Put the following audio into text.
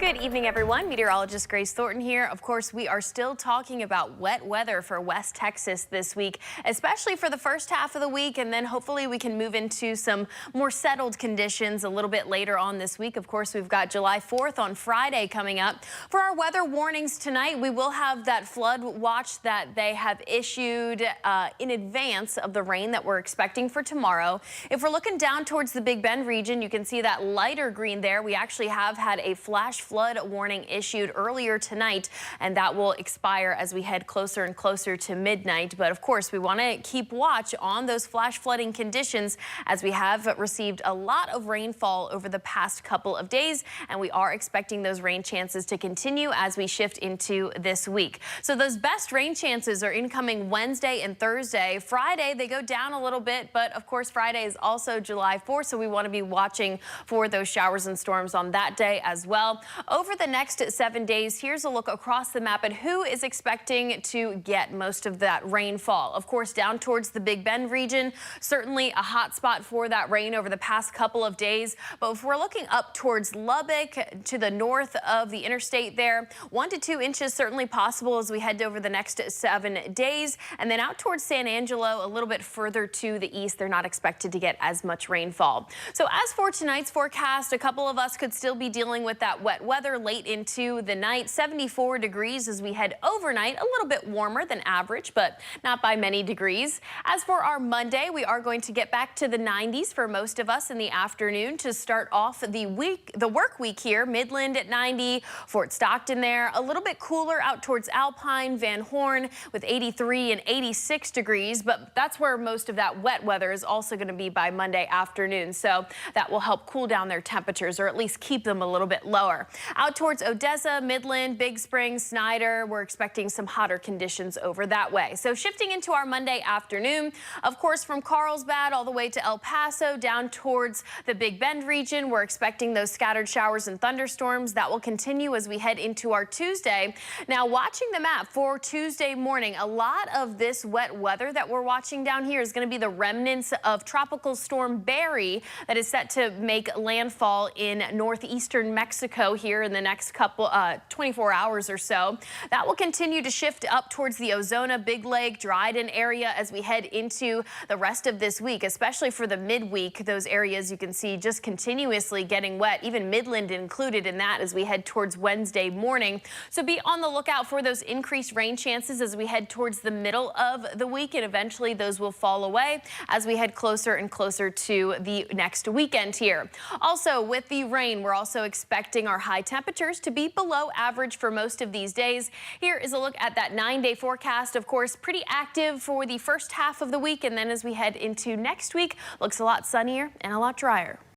Good evening, everyone. Meteorologist Grace Thornton here. Of course, we are still talking about wet weather for West Texas this week, especially for the first half of the week. And then hopefully we can move into some more settled conditions a little bit later on this week. Of course, we've got July 4th on Friday coming up. For our weather warnings tonight, we will have that flood watch that they have issued in advance of the rain that we're expecting for tomorrow. If we're looking down towards the Big Bend region, you can see that lighter green there. We actually have had a flash flood warning issued earlier tonight, and that will expire as we head closer and closer to midnight. But of course, we want to keep watch on those flash flooding conditions as we have received a lot of rainfall over the past couple of days, and we are expecting those rain chances to continue as we shift into this week. So those best rain chances are incoming Wednesday and Thursday. Friday, they go down a little bit, but of course, Friday is also July 4th, so we want to be watching for those showers and storms on that day as well. Over the next 7 days, here's a look across the map at who is expecting to get most of that rainfall. Of course, down towards the Big Bend region, certainly a hot spot for that rain over the past couple of days. But if we're looking up towards Lubbock to the north of the interstate there, 1 to 2 inches certainly possible as we head over the next 7 days. And then out towards San Angelo, a little bit further to the east, they're not expected to get as much rainfall. So as for tonight's forecast, a couple of us could still be dealing with that wet weather late into the night. 74 degrees as we head overnight, a little bit warmer than average, but not by many degrees. As for our Monday, we are going to get back to the 90s for most of us in the afternoon to start off the work week here. Midland at 90, Fort Stockton there, a little bit cooler out towards Alpine, Van Horn with 83 and 86 degrees, but that's where most of that wet weather is also going to be by Monday afternoon. So that will help cool down their temperatures, or at least keep them a little bit lower. Out towards Odessa, Midland, Big Spring, Snyder, we're expecting some hotter conditions over that way. So shifting into our Monday afternoon, of course, from Carlsbad all the way to El Paso down towards the Big Bend region, we're expecting those scattered showers and thunderstorms. That will continue as we head into our Tuesday. Now, watching the map for Tuesday morning, a lot of this wet weather that we're watching down here is going to be the remnants of Tropical Storm Barry that is set to make landfall in northeastern Mexico here in the next couple 24 hours or so. That will continue to shift up towards the Ozona, Big Lake, Dryden area as we head into the rest of this week, especially for the midweek. Those areas you can see just continuously getting wet, even Midland included in that as we head towards Wednesday morning. So be on the lookout for those increased rain chances as we head towards the middle of the week, and eventually those will fall away as we head closer and closer to the next weekend here. Also, with the rain, we're also expecting our high temperatures to be below average for most of these days. Here is a look at that 9-day forecast. Of course, pretty active for the first half of the week, and then as we head into next week, looks a lot sunnier and a lot drier.